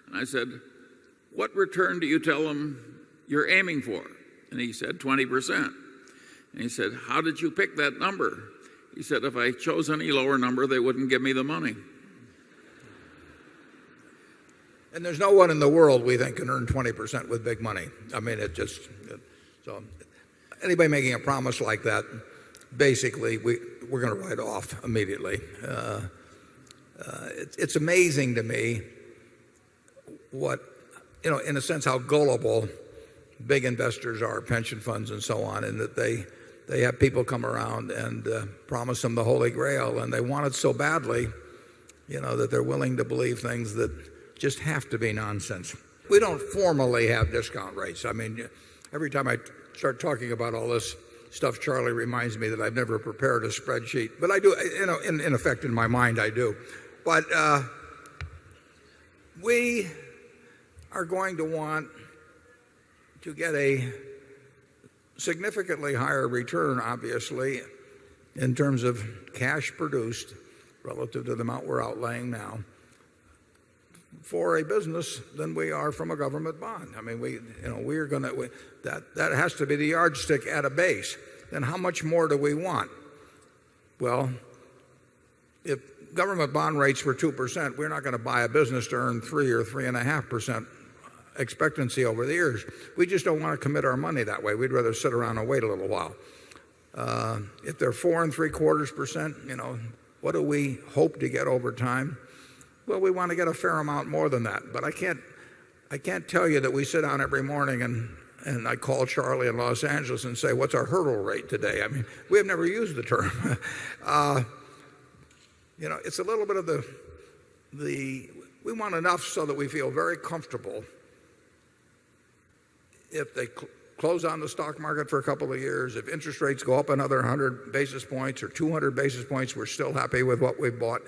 And I said, what return do you tell them you're aiming for? And he said, 20%. And he said, how did you pick that number? He said, if I chose any lower number, they wouldn't give me the money. And there's no one in the world we think can earn 20% with big money. I mean, so anybody making a promise like that, basically, we're going to write off immediately. It's amazing to me what, in a sense, how gullible big investors are, pension funds and so on, and that they have people come around and promise them the Holy Grail, and they want it so badly, that they're willing to believe things that just have to be nonsense. We don't formally have discount rates. I mean, every time I start talking about all this stuff, Charlie reminds me that I've never prepared a spreadsheet. But I do, in effect, in my mind, I do. But we are going to want to get a significantly higher return, obviously, in terms of cash produced relative to the amount we're outlaying now for a business than we are from a government bond. I mean, we're going to, that has to be the yardstick at a base. Then how much more do we want? Well, if government bond rates were 2%, we're not going to buy a business to earn 3 or 3.5% expectancy over the years. We just don't want to commit our money that way. We'd rather sit around and wait a little while. If they're 4.75%, what do we hope to get over time? Well, we want to get a fair amount more than that. But I can't tell you that we sit down every morning and I call Charlie in Los Angeles and say, what's our hurdle rate today? I mean, we have never used the term. It's a little bit of we want enough so that we feel very comfortable if they close on the stock market for a couple of years, if interest rates go up another 100 basis points or 200 basis points, we're still happy with what we bought.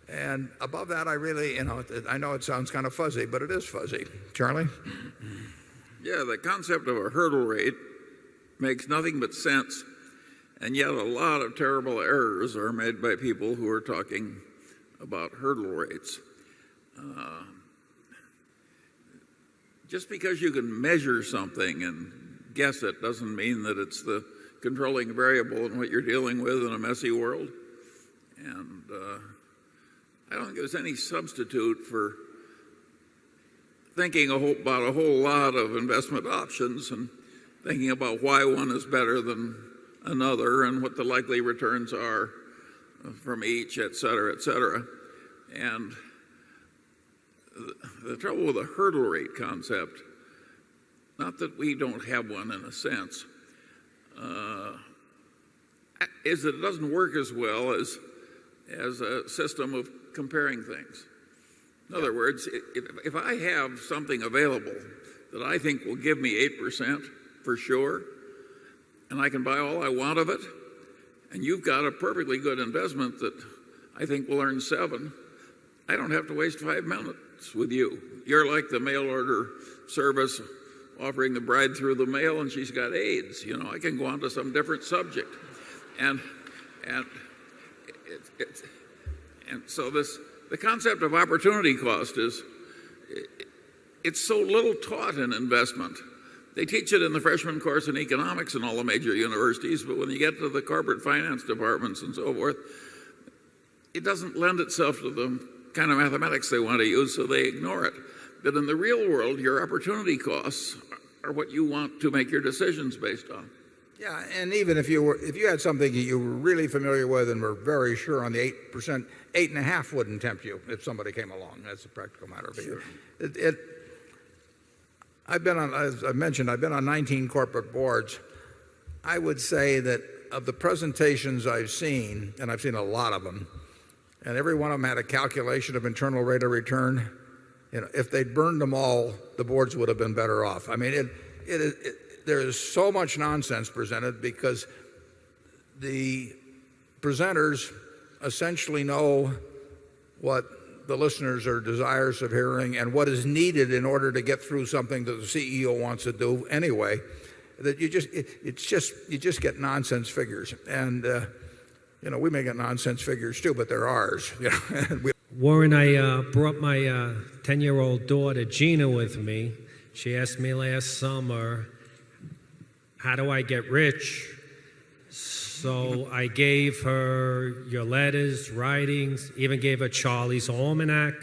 And above that, I really, I know it sounds kind of fuzzy, but it is fuzzy. Charlie? Yeah, the concept of a hurdle rate makes nothing but sense, and yet a lot of terrible errors are made by people who are talking about hurdle rates. Just because you can measure something and guess it doesn't mean that it's the controlling variable in what you're dealing with in a messy world. And I don't think there's any substitute for thinking about a whole lot of investment options and thinking about why one is better than another and what the likely returns are from each, et cetera, et cetera. And the trouble with the hurdle rate concept, not that we don't have one in a sense, is that it doesn't work as well as a system of comparing things. In other words, if I have something available that I think will give me 8% for sure, and I can buy all I want of it, and you've got a perfectly good investment that I think will earn 7, I don't have to waste 5 minutes with you. You're like the mail order service offering the bride through the mail and she's got AIDS. I can go on to some different subject. And so the concept of opportunity cost it's so little taught in investment. They teach it in the freshman course in economics in all the major universities, but when you get to the corporate finance departments and so forth, it doesn't lend itself to the kind of mathematics they want to use, so they ignore it. But in the real world, your opportunity costs are what you want to make your decisions based on. Yeah, and even if you had something you were really familiar with and were very sure on the 8%, 8.5 wouldn't tempt you if somebody came along. That's a practical matter. Sure. I've been on, as I mentioned, I've been on 19 corporate boards. I would say that of the presentations I've seen, and I've seen a lot of them, and every one of them had a calculation of internal rate of return. If they'd burned them all, the boards would have been better off. I mean, there is so much nonsense presented because the presenters essentially know what the listeners are desirous of hearing and what is needed in order to get through something that the CEO wants to do anyway. That you just get nonsense figures, and we may get nonsense figures too, but they're ours. Warren, I brought my 10-year-old daughter, Gina, with me. She asked me last summer, how do I get rich? So I gave her your letters, writings, even gave her Charlie's Almanac.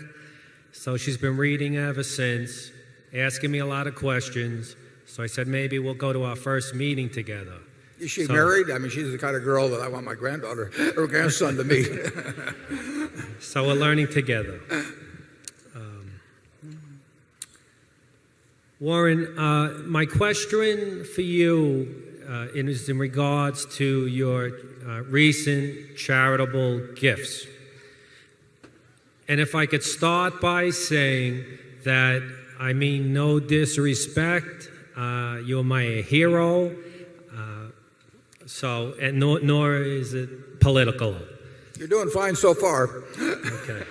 So she's been reading ever since, asking me a lot of questions. So I said, maybe we'll go to our first meeting together. Is she married? I mean, she's the kind of girl that I want my granddaughter or grandson to meet. So we're learning together. Warren, my question for you is in regards to your recent charitable gifts. And if I could start by saying that I mean no disrespect, you're my hero, nor is it political. You're doing fine so far. Okay.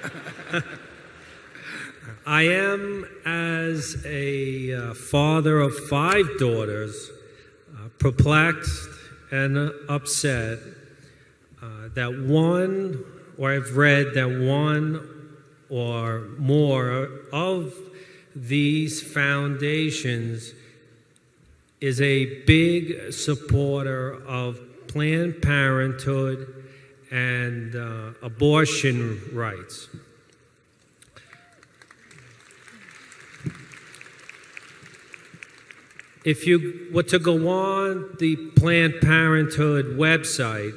I am, as a father of 5 daughters, perplexed and upset that one, or I've read that one or more of these foundations is a big supporter of Planned Parenthood and abortion rights. If you were to go on the Planned Parenthood website,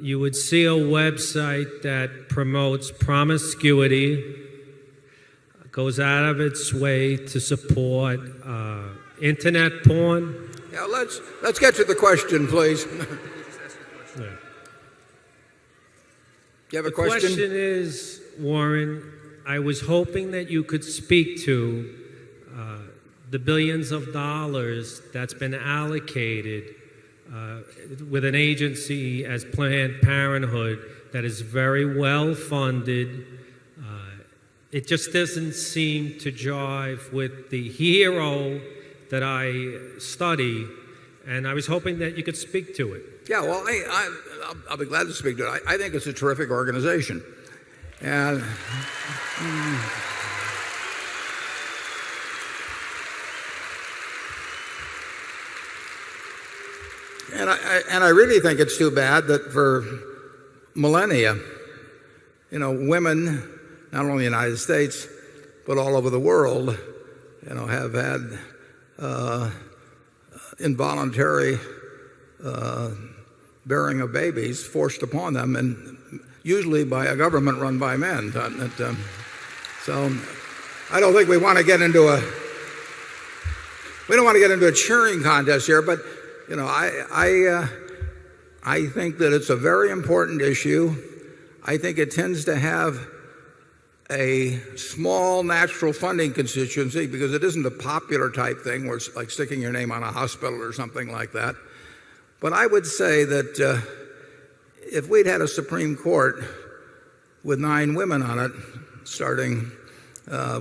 you would see a website that promotes promiscuity, goes out of its way to support internet porn. Yeah, let's get to the question, please. Yeah. You have a The question? question is, Warren, I was hoping that you could speak to the billions of dollars that's been allocated with an agency as Planned Parenthood that is very well funded. It just doesn't seem to jive with the hero that I study, and I was hoping that you could speak to it. Yeah, well, I'll be glad to speak to it. I think it's a terrific organization. And I really think it's too bad that for millennia, women, not only in the United States, but all over the world, have had involuntary bearing of babies forced upon them, and usually by a government run by men. So I don't think we want to get into a cheering contest here, but I think that it's a very important issue. I think it tends to have a small natural funding constituency because it isn't a popular type thing where it's like sticking your name on a hospital or something like that. But I would say that if we'd had a Supreme Court with 9 women on it, starting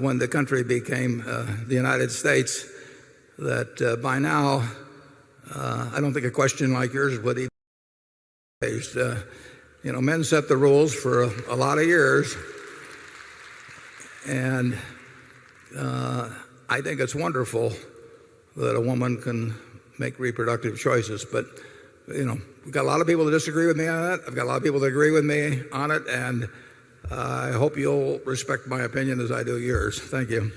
when the country became the United States, that by now, I don't think a question like yours would even be raised. Men set the rules for a lot of years, and I think it's wonderful that a woman can make reproductive choices. But we've got a lot of people that disagree with me on that. I've got a lot of people that agree with me on it, and I hope you'll respect my opinion as I do yours. Thank you.